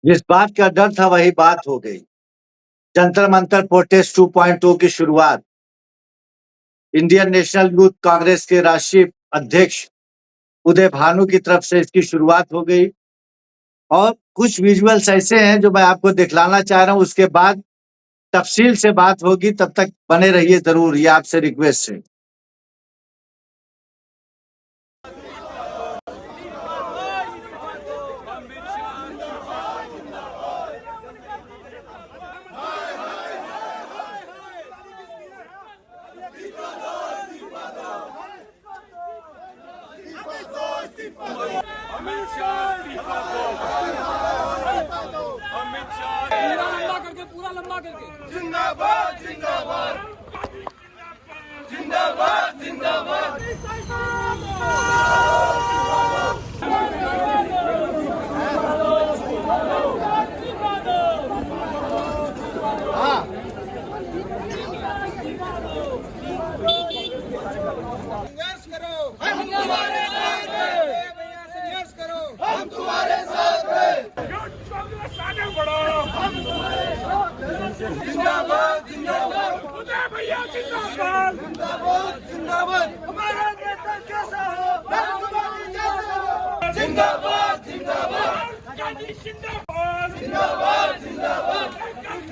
जिस बात का डर था वही बात हो गई। जंतर मंतर प्रोटेस्ट 2.0 की शुरुआत इंडियन नेशनल यूथ कांग्रेस के राष्ट्रीय अध्यक्ष उदय भानु की तरफ से इसकी शुरुआत हो गई और कुछ विजुअल्स ऐसे हैं जो मैं आपको दिखलाना चाह रहा हूं। उसके बाद तफसील से बात होगी, तब तक बने रहिए जरूर, ये आपसे रिक्वेस्ट है। पूरा लंबा करके जिंदाबाद जिंदाबाद जिंदाबाद जिंदाबाद संघर्ष करो, हम तुम्हारे साथ हैं। भैया संघर्ष करो, हम तुम्हारे साथ हैं। आगे बढ़ो। जिंदाबाद जिंदाबाद उदय भैया जिंदाबाद। जिंदाबाद जिंदाबाद हमारा नेता कैसा हो? हम तुम्हारे जैसा हो। जिंदाबाद जिंदाबाद गांधी जिंदाबाद। जिंदाबाद जिंदाबाद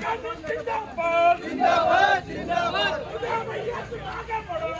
कानून जिंदाबाद। जिंदाबाद जिंदाबाद उदय भैया तुम आगे बढ़ो।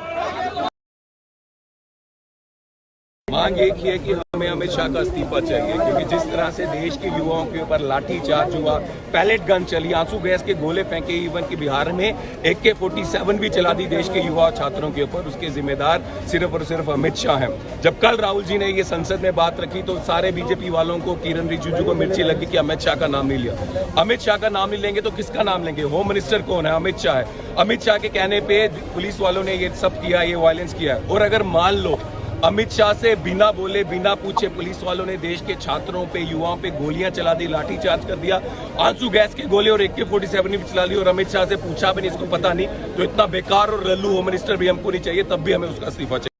मांग एक ही है कि हमें अमित शाह का इस्तीफा चाहिए, क्योंकि जिस तरह से देश के युवाओं के ऊपर लाठीचार्ज हुआ, पैलेट गन चली, आंसू गैस के गोले फेंके, इवन कि बिहार में AK-47 भी चला दी देश के युवा छात्रों के ऊपर, उसके जिम्मेदार सिर्फ और सिर्फ अमित शाह हैं। जब कल राहुल जी ने ये संसद में बात रखी तो सारे बीजेपी वालों को, किरण रिजिजू को मिर्ची लगी कि अमित शाह का नाम नहीं लिया। अमित शाह का नाम नहीं लेंगे तो किसका नाम लेंगे? होम मिनिस्टर कौन है? अमित शाह है। अमित शाह के कहने पे पुलिस वालों ने ये सब किया, ये वायलेंस किया। और अगर मान लो अमित शाह से बिना बोले बिना पूछे पुलिस वालों ने देश के छात्रों पे, युवाओं पे गोलियां चला दी, लाठीचार्ज कर दिया, आंसू गैस के गोले और AK-47 भी चला ली, और अमित शाह से पूछा भी नहीं, इसको पता नहीं, तो इतना बेकार और लल्लू होम मिनिस्टर भी हमको नहीं चाहिए, तब भी हमें उसका इस्तीफा चाहिए।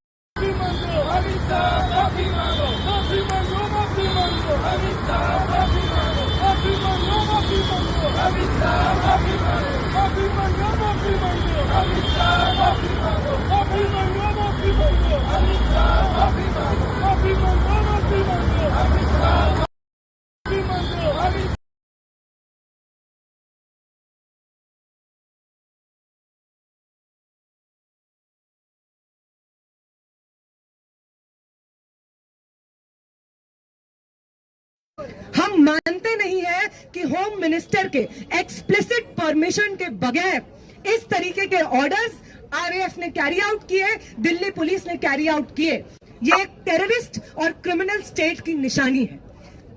हम मानते नहीं है कि होम मिनिस्टर के एक्सप्लिसिट परमिशन के बगैर इस तरीके के ऑर्डर्स RAF ने कैरी आउट किए, दिल्ली पुलिस ने कैरी आउट किए। ये एक टेररिस्ट और क्रिमिनल स्टेट की निशानी है।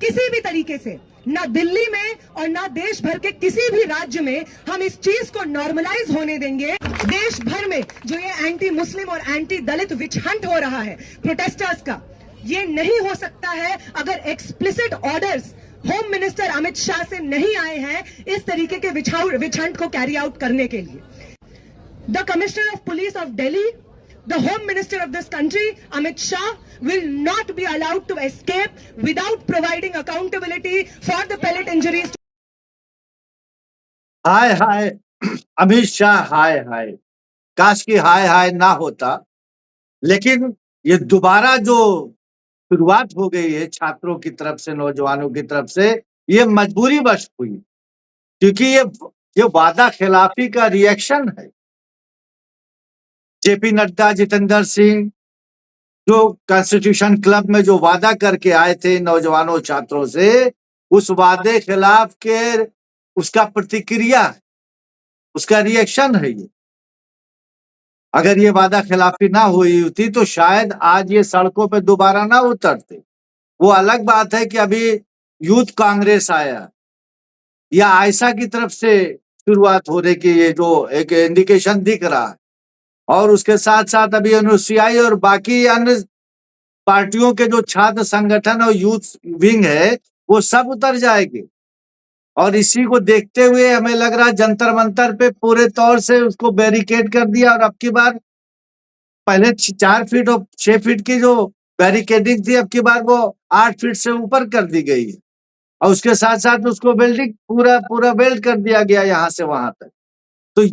किसी भी तरीके से ना दिल्ली में और ना देश भर के किसी भी राज्य में हम इस चीज को नॉर्मलाइज होने देंगे। देश भर में जो ये एंटी मुस्लिम और एंटी दलित विच हंट हो रहा है प्रोटेस्टर्स का, ये नहीं हो सकता है अगर explicit orders home minister Amit Shah से नहीं आए हैं इस तरीके के विच हंट को कैरी आउट करने के लिए। The commissioner of police of Delhi, the home minister of this country, Amit Shah, will not be allowed to escape without providing accountability for the pellet injuries. हाय हाय अमित शाह, हाय हाय, काश की हाय हाय ना होता। लेकिन ये दोबारा जो शुरुआत हो गई है छात्रों की तरफ से, नौजवानों की तरफ से, ये मजबूरी वश हुई, क्योंकि ये वादा खिलाफी का रिएक्शन है। JP नड्डा, जितेंद्र सिंह जो कॉन्स्टिट्यूशन क्लब में जो वादा करके आए थे नौजवानों छात्रों से, उस वादे खिलाफ के उसका प्रतिक्रिया है, उसका रिएक्शन है ये। अगर ये वादा खिलाफी ना हुई होती तो शायद आज ये सड़कों पे दोबारा ना उतरते। वो अलग बात है कि अभी यूथ कांग्रेस आया या आयशा की तरफ से शुरुआत होने की ये जो एक इंडिकेशन दिख रहा है, और उसके साथ साथ अभी NUCI और बाकी अन्य पार्टियों के जो छात्र संगठन और यूथ विंग है वो सब उतर जाएंगे। और इसी को देखते हुए हमें लग रहा है जंतर मंतर पे पूरे तौर से उसको बैरिकेड कर दिया, और अब की बार पहले 4 फीट और 6 फीट की जो बैरिकेडिंग थी, अब की बार वो 8 फीट से ऊपर कर दी गई है। और उसके साथ साथ उसको वेल्डिंग पूरा पूरा वेल्ड कर दिया गया यहाँ से वहां तक। तो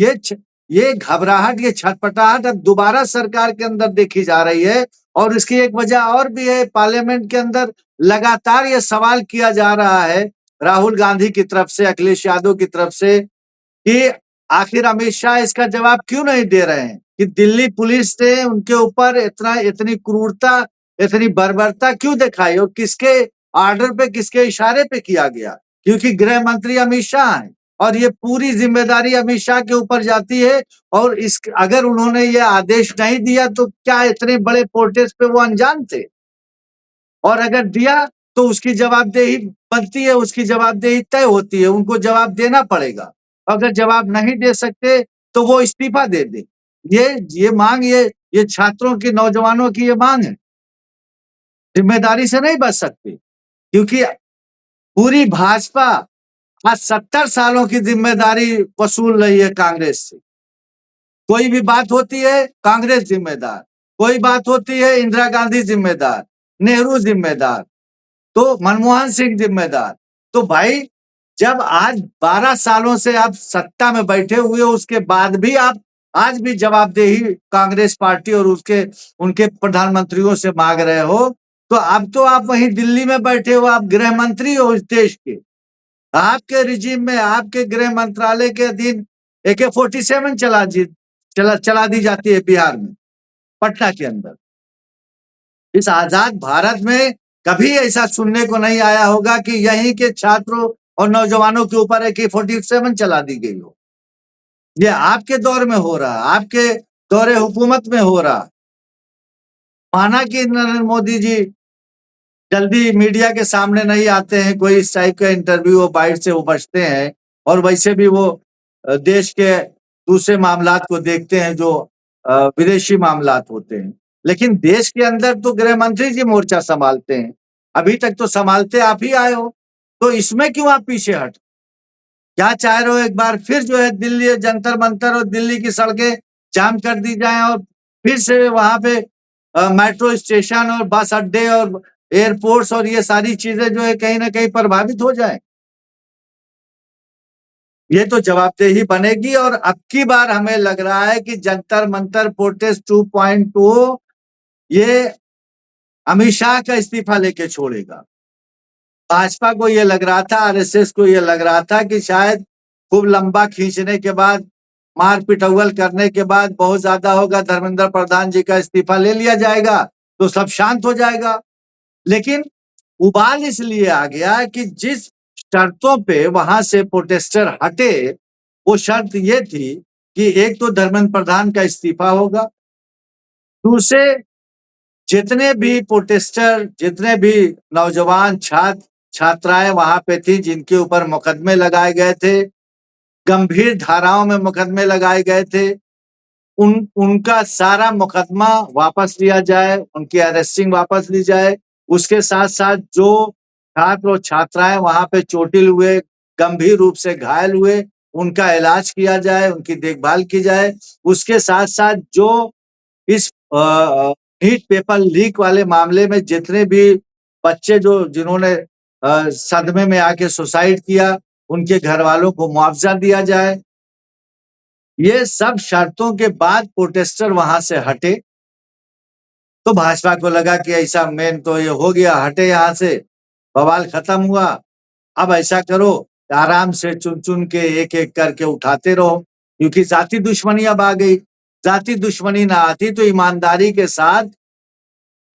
ये घबराहट, ये छटपटाहट अब दोबारा सरकार के अंदर देखी जा रही है। और इसकी एक वजह और भी है, पार्लियामेंट के अंदर लगातार ये सवाल किया जा रहा है राहुल गांधी की तरफ से, अखिलेश यादव की तरफ से, कि आखिर अमित शाह इसका जवाब क्यों नहीं दे रहे हैं कि दिल्ली पुलिस ने उनके ऊपर इतनी क्रूरता, इतनी बर्बरता क्यों दिखाई और किसके ऑर्डर पे, किसके इशारे पे किया गया। क्योंकि गृह मंत्री अमित शाह हैं और ये पूरी जिम्मेदारी अमित शाह के ऊपर जाती है। और इस अगर उन्होंने ये आदेश नहीं दिया तो क्या इतने बड़े प्रोटेस्ट पे वो अनजान थे? और अगर दिया तो उसकी जवाबदेही बनती है, उसकी जवाबदेही तय होती है, उनको जवाब देना पड़ेगा। अगर जवाब नहीं दे सकते तो वो इस्तीफा दे दे। ये मांग, ये छात्रों की, नौजवानों की ये मांग है। जिम्मेदारी से नहीं बच सकते क्योंकि पूरी भाजपा आज 70 सालों की जिम्मेदारी वसूल रही है कांग्रेस से। कोई भी बात होती है कांग्रेस जिम्मेदार, कोई बात होती है इंदिरा गांधी जिम्मेदार, नेहरू जिम्मेदार, तो मनमोहन सिंह जिम्मेदार। तो भाई जब आज 12 सालों से आप सत्ता में बैठे हुए हो, उसके बाद भी आप आज भी जवाबदेही कांग्रेस पार्टी और उनके प्रधानमंत्रियों से मांग रहे हो, तो अब तो आप वहीं दिल्ली में बैठे हो, आप गृह मंत्री हो इस देश के। आपके रिजीम में, आपके गृह मंत्रालय के अधीन AK-47 चला दी जाती है बिहार में, पटना के अंदर। इस आजाद भारत में कभी ऐसा सुनने को नहीं आया होगा कि यहीं के छात्रों और नौजवानों के ऊपर AK-47 चला दी गई हो। ये आपके दौर में हो रहा, आपके दौरे हुकूमत में हो रहा। माना कि नरेंद्र मोदी जी जल्दी मीडिया के सामने नहीं आते हैं, कोई इस टाइप का इंटरव्यू वो बाइट से वो बचते हैं, और वैसे भी वो देश के दूसरे मामलात को देखते हैं जो विदेशी मामलात होते हैं। लेकिन देश के अंदर तो गृह मंत्री जी मोर्चा संभालते हैं, अभी तक तो संभालते आप ही आए हो, तो इसमें क्यों आप पीछे हट? क्या चाह रहे हो एक बार फिर जो है दिल्ली जंतर मंतर और दिल्ली की सड़कें जाम कर दी जाएं और फिर से वहां पे मेट्रो स्टेशन और बस अड्डे और एयरपोर्ट्स और ये सारी चीजें जो है कहीं ना कहीं प्रभावित हो जाए? ये तो जवाबदेही बनेगी। और अब की बार हमें लग रहा है कि जंतर मंतर प्रोटेस्ट 2.0 ये अमित शाह का इस्तीफा लेके छोड़ेगा। भाजपा को ये लग रहा था, RSS को ये लग रहा था कि शायद खूब लंबा खींचने के बाद, मार पिटौल करने के बाद बहुत ज्यादा होगा, धर्मेंद्र प्रधान जी का इस्तीफा ले लिया जाएगा तो सब शांत हो जाएगा। लेकिन उबाल इसलिए आ गया कि जिस शर्तों पे वहां से प्रोटेस्टर हटे, वो शर्त ये थी कि एक तो धर्मेंद्र प्रधान का इस्तीफा होगा, दूसरे जितने भी प्रोटेस्टर, जितने भी नौजवान छात्राएं वहां पे थी जिनके ऊपर मुकदमे लगाए गए थे, गंभीर धाराओं में मुकदमे लगाए गए थे, उनका सारा मुकदमा वापस लिया जाए, उनकी अरेस्टिंग वापस ली जाए। उसके साथ साथ जो छात्र और छात्राएं वहां पे चोटिल हुए, गंभीर रूप से घायल हुए, उनका इलाज किया जाए, उनकी देखभाल की जाए। उसके साथ साथ जो इस नीट पेपर लीक वाले मामले में जितने भी बच्चे जिन्होंने सदमे में आके सुसाइड किया, उनके घर वालों को मुआवजा दिया जाए। ये सब शर्तों के बाद प्रोटेस्टर वहां से हटे, तो भाजपा को लगा कि ऐसा मेन तो ये हो गया, हटे यहाँ से, बवाल खत्म हुआ। अब ऐसा करो आराम से चुन चुन के एक एक करके उठाते रहो, क्योंकि जाति दुश्मनी अब आ गई। जाति दुश्मनी ना आती तो ईमानदारी के साथ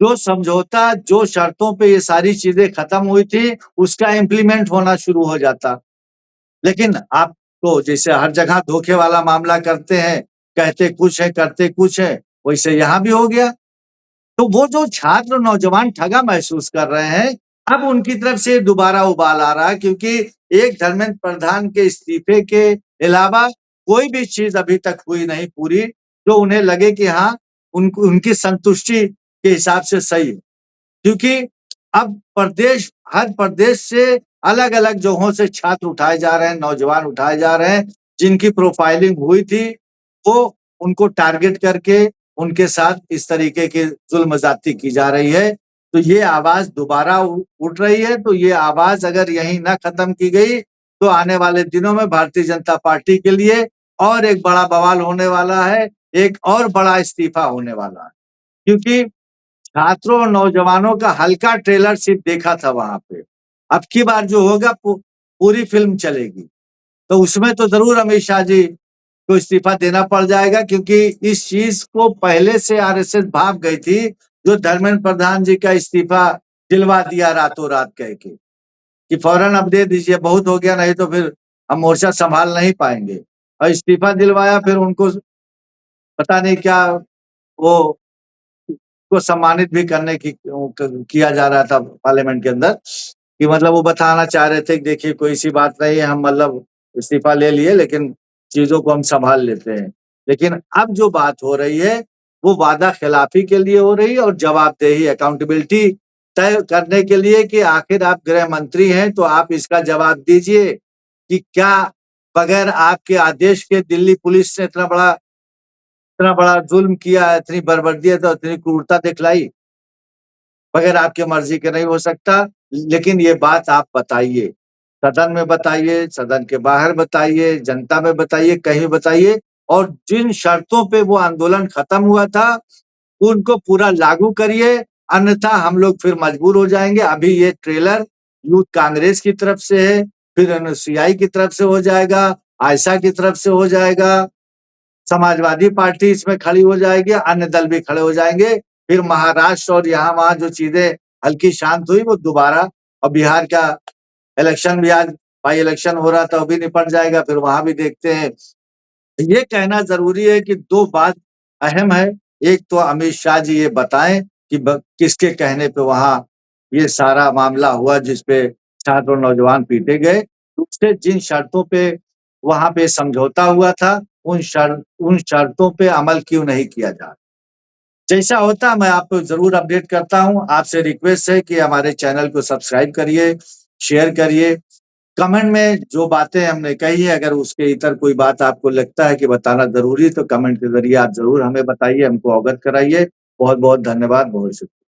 जो समझौता, जो शर्तों पे ये सारी चीजें खत्म हुई थी, उसका इम्प्लीमेंट होना शुरू हो जाता। लेकिन आप तो जैसे हर जगह धोखे वाला मामला करते हैं, कहते कुछ है करते कुछ है, वैसे यहाँ भी हो गया। तो वो जो छात्र नौजवान ठगा महसूस कर रहे हैं, अब उनकी तरफ से दोबारा उबाल आ रहा है, क्योंकि एक धर्मेंद्र प्रधान के इस्तीफे के अलावा कोई भी चीज अभी तक हुई नहीं पूरी जो उन्हें लगे कि हाँ उनकी संतुष्टि के हिसाब से सही है। क्योंकि अब हर प्रदेश से अलग अलग जगहों से छात्र उठाए जा रहे हैं, नौजवान उठाए जा रहे हैं, जिनकी प्रोफाइलिंग हुई थी, वो उनको टारगेट करके उनके साथ इस तरीके की जुल्म ज्यादती की जा रही है। तो ये आवाज दोबारा उठ रही है। तो ये आवाज अगर यहीं ना खत्म की गई तो आने वाले दिनों में भारतीय जनता पार्टी के लिए और एक बड़ा बवाल होने वाला है, एक और बड़ा इस्तीफा होने वाला है। क्योंकि छात्रों और नौजवानों का हल्का ट्रेलर सिर्फ देखा था वहां पे। अब की बार जो होगा पूरी फिल्म चलेगी। तो उसमें तो जरूर अमित शाह जी को इस्तीफा देना पड़ जाएगा, क्योंकि इस चीज को पहले से आरएसएस भाप गई थी, जो धर्मेंद्र प्रधान जी का इस्तीफा दिलवा दिया रातों रात कह के कि फौरन अब दे दीजिए, बहुत हो गया, नहीं तो फिर हम मोर्चा संभाल नहीं पाएंगे। और इस्तीफा दिलवाया, फिर उनको पता नहीं क्या वो को सम्मानित भी करने की किया जा रहा था पार्लियामेंट के अंदर, कि मतलब वो बताना चाह रहे थे कि देखिए कोई सी बात नहीं है, हम मतलब इस्तीफा ले लिए लेकिन चीजों को हम संभाल लेते हैं। लेकिन अब जो बात हो रही है वो वादा खिलाफी के लिए हो रही है और जवाबदेही, अकाउंटेबिलिटी तय करने के लिए कि आखिर आप गृह मंत्री हैं तो आप इसका जवाब दीजिए कि क्या बगैर आपके आदेश के दिल्ली पुलिस ने इतना बड़ा जुल्म किया, इतनी बर्बरदियत और इतनी क्रूरता दिखलाई, बगैर आपकी मर्जी के नहीं हो सकता। लेकिन ये बात आप बताइए, सदन में बताइए, सदन के बाहर बताइए, जनता में बताइए, कहीं बताइए, और जिन शर्तों पे वो आंदोलन खत्म हुआ था उनको पूरा लागू करिए, अन्यथा हम लोग फिर मजबूर हो जाएंगे। अभी ये ट्रेलर यूथ कांग्रेस की तरफ से है, फिर एनएसयूआई की तरफ से हो जाएगा, आयशा की तरफ से हो जाएगा, समाजवादी पार्टी इसमें खड़ी हो जाएगी, अन्य दल भी खड़े हो जाएंगे। फिर महाराष्ट्र और यहाँ वहाँ जो चीजें हल्की शांत हुई वो दोबारा, और बिहार का इलेक्शन भी आज बाई इलेक्शन हो रहा था, वो भी निपट जाएगा, फिर वहां भी देखते हैं। ये कहना जरूरी है कि दो बात अहम है। एक तो अमित शाह जी ये बताएं कि किसके कहने पे वहां ये सारा मामला हुआ जिसपे छात्र और नौजवान पीटे गए। दूसरे जिन शर्तों पे वहां पे समझौता हुआ था उन शर्तों पे अमल क्यों नहीं किया जा रहा। जैसा होता मैं आपको जरूर अपडेट करता हूँ। आपसे रिक्वेस्ट है कि हमारे चैनल को सब्सक्राइब करिए, शेयर करिए, कमेंट में जो बातें हमने कही है अगर उसके इतर कोई बात आपको लगता है कि बताना जरूरी है तो कमेंट के जरिए आप जरूर हमें बताइए, हमको अवगत कराइए। बहुत बहुत धन्यवाद, बहुत शुक्रिया।